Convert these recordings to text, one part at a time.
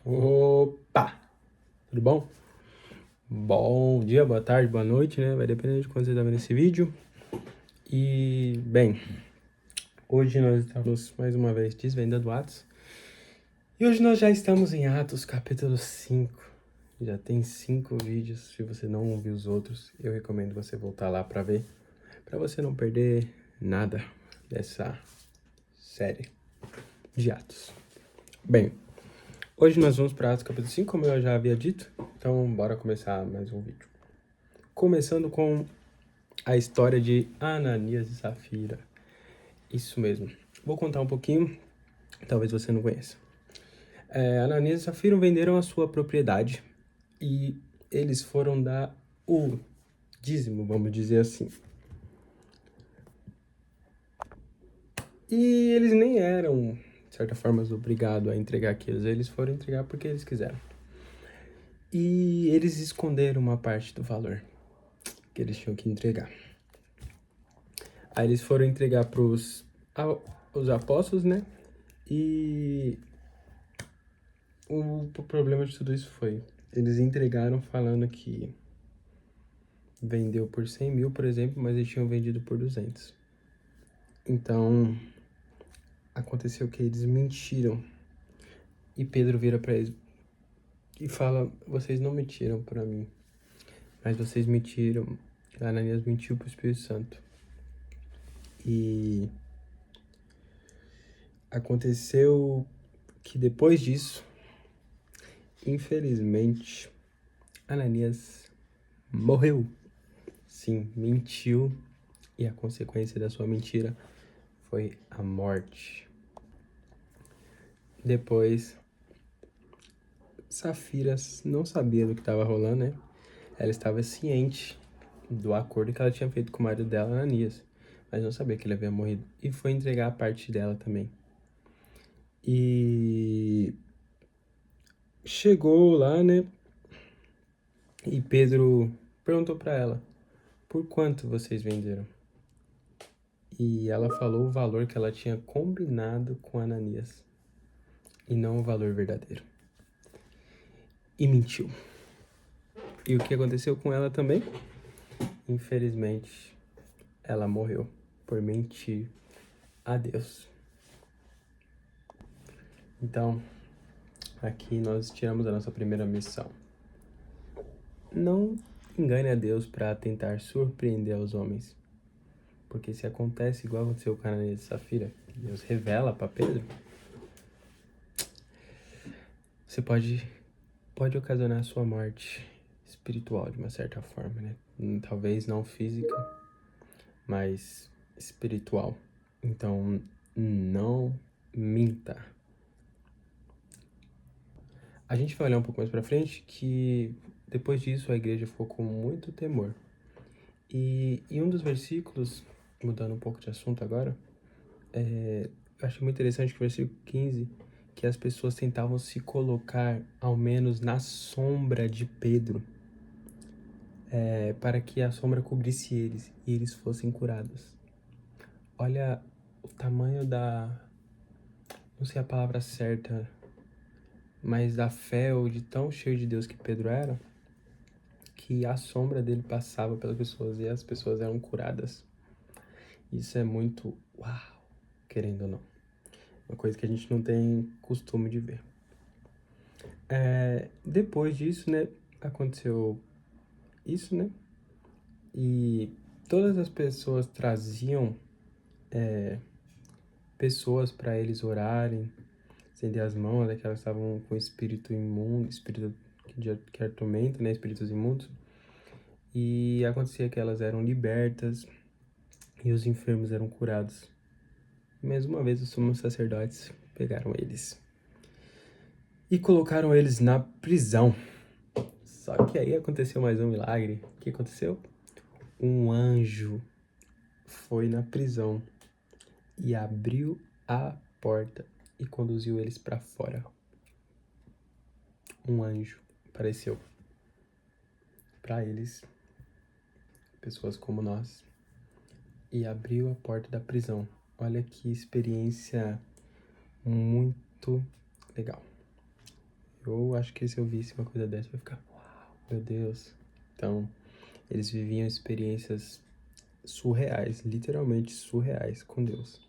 Opa! Tudo bom? Bom dia, boa tarde, boa noite, né? Vai depender de quando você tá vendo esse vídeo. Hoje nós estamos mais uma vez desvendando Atos. E hoje nós já estamos em Atos, capítulo 5. Já tem 5 vídeos. Se você não ouviu os outros, eu recomendo você voltar lá pra ver. Pra você não perder nada dessa série de Atos. Bem, hoje nós vamos para Atos capítulo 5, como eu já havia dito. Então, bora começar mais um vídeo. Começando com a história de Ananias e Safira. Isso mesmo. Vou contar um pouquinho, talvez você não conheça. Ananias e Safira venderam a sua propriedade e eles foram dar o dízimo, vamos dizer assim. E eles nem eram, de certa forma, obrigados a entregar aquilo. Eles foram entregar porque eles quiseram. E eles esconderam uma parte do valor que eles tinham que entregar. Aí eles foram entregar para os apóstolos, né? E o problema de tudo isso foi, eles entregaram falando que vendeu por 100 mil, por exemplo, mas eles tinham vendido por 200. Então, aconteceu que eles mentiram. E Pedro vira para eles e fala, vocês não mentiram para mim, mas vocês mentiram. Ananias mentiu pro Espírito Santo. E aconteceu que depois disso, infelizmente, Ananias morreu. Sim, mentiu. E a consequência da sua mentira foi a morte. Depois, Safira não sabia do que estava rolando, né? Ela estava ciente do acordo que ela tinha feito com o marido dela, Ananias, mas não sabia que ele havia morrido. E foi entregar a parte dela também. E chegou lá, né? E Pedro perguntou para ela, por quanto vocês venderam? E ela falou o valor que ela tinha combinado com Ananias, e não o valor verdadeiro. E mentiu. E o que aconteceu com ela também? Infelizmente, ela morreu por mentir a Deus. Então, aqui nós tiramos a nossa primeira missão. Não engane a Deus para tentar surpreender os homens. Porque se acontece igual aconteceu com a Ananias e Safira, que Deus revela para Pedro, você pode ocasionar a sua morte espiritual de uma certa forma, né? Talvez não física, mas espiritual. Então, não minta. A gente vai olhar um pouco mais pra frente que depois disso a igreja ficou com muito temor. E em um dos versículos, mudando um pouco de assunto agora, eu acho muito interessante que o versículo 15, que as pessoas tentavam se colocar ao menos na sombra de Pedro, para que a sombra cobrisse eles e eles fossem curados. Olha o tamanho não sei a palavra certa, mas da fé ou de tão cheio de Deus que Pedro era, que a sombra dele passava pelas pessoas e as pessoas eram curadas. Isso é muito uau, querendo ou não. Uma coisa que a gente não tem costume de ver. Depois disso, né, aconteceu isso, né? E todas as pessoas traziam pessoas para eles orarem, estender as mãos, né, que elas estavam com espírito imundo, espírito que atormenta, né, espíritos imundos. E acontecia que elas eram libertas e os enfermos eram curados. Mais uma vez, os sumos sacerdotes pegaram eles e colocaram eles na prisão. Só que aí aconteceu mais um milagre. O que aconteceu? Um anjo foi na prisão e abriu a porta e conduziu eles para fora. Um anjo apareceu para eles, pessoas como nós, e abriu a porta da prisão. Olha que experiência muito legal. Eu acho que se eu visse uma coisa dessa, eu ia ficar, uau, meu Deus. Então, eles viviam experiências surreais, literalmente surreais com Deus.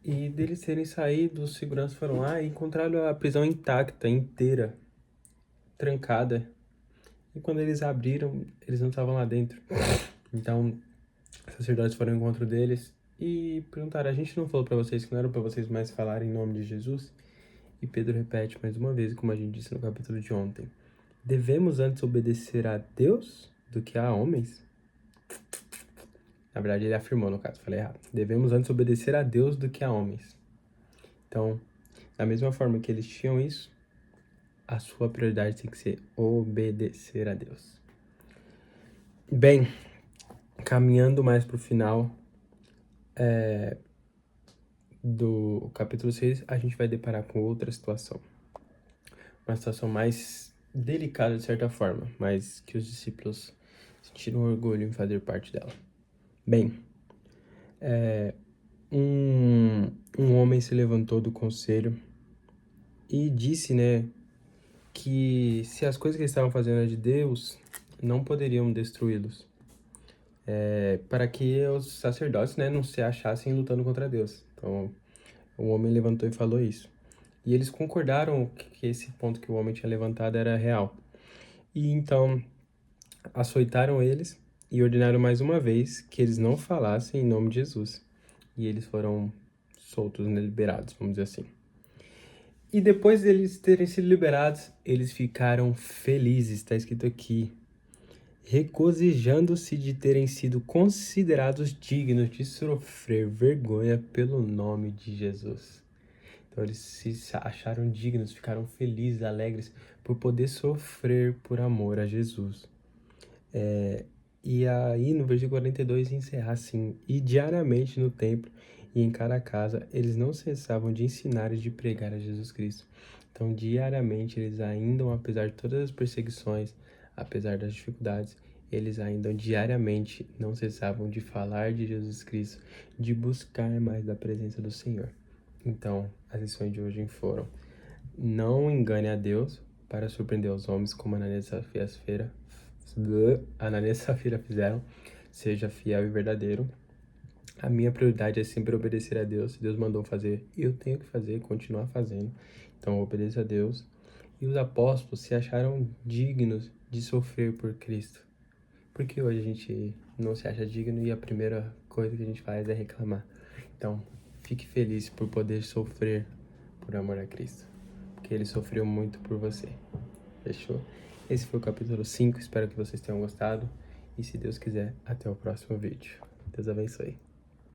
E deles terem saído, os seguranças foram lá e encontraram a prisão intacta, inteira, trancada. E quando eles abriram, eles não estavam lá dentro. Então, os sacerdotes foram ao encontro deles e perguntaram: a gente não falou pra vocês que não era pra vocês mais falarem em nome de Jesus? E Pedro repete mais uma vez, como a gente disse no capítulo de ontem: devemos antes obedecer a Deus do que a homens? Na verdade, ele afirmou, no caso, falei errado. Devemos antes obedecer a Deus do que a homens. Então, da mesma forma que eles tinham isso, a sua prioridade tem que ser obedecer a Deus. Bem, caminhando mais pro final do capítulo 6, a gente vai deparar com outra situação. Uma situação mais delicada, de certa forma, mas que os discípulos sentiram orgulho em fazer parte dela. Bem, um homem se levantou do conselho e disse, né, que se as coisas que eles estavam fazendo eram de Deus, não poderiam destruí-los. Para que os sacerdotes, né, não se achassem lutando contra Deus. Então, o homem levantou e falou isso. E eles concordaram que esse ponto que o homem tinha levantado era real. E então, açoitaram eles e ordenaram mais uma vez que eles não falassem em nome de Jesus. E eles foram soltos, né, liberados, vamos dizer assim. E depois deles terem sido liberados, eles ficaram felizes, está escrito aqui, regozijando-se de terem sido considerados dignos de sofrer vergonha pelo nome de Jesus. Então eles se acharam dignos, ficaram felizes, alegres por poder sofrer por amor a Jesus. E aí no versículo 42 encerra assim: e diariamente no templo e em cada casa eles não cessavam de ensinar e de pregar a Jesus Cristo. Então diariamente eles ainda, apesar de todas as perseguições, apesar das dificuldades, eles ainda diariamente não cessavam de falar de Jesus Cristo, de buscar mais da presença do Senhor. Então as lições de hoje foram: não engane a Deus para surpreender os homens, como Ananias e Safira fizeram. Seja fiel e verdadeiro. A minha prioridade é sempre obedecer a Deus. Se Deus mandou fazer, eu tenho que fazer, continuar fazendo. Então eu obedeço a Deus. E os apóstolos se acharam dignos de sofrer por Cristo. Porque hoje a gente não se acha digno e a primeira coisa que a gente faz é reclamar. Então, fique feliz por poder sofrer por amor a Cristo. Porque Ele sofreu muito por você. Fechou? Esse foi o capítulo 5. Espero que vocês tenham gostado. E se Deus quiser, até o próximo vídeo. Deus abençoe.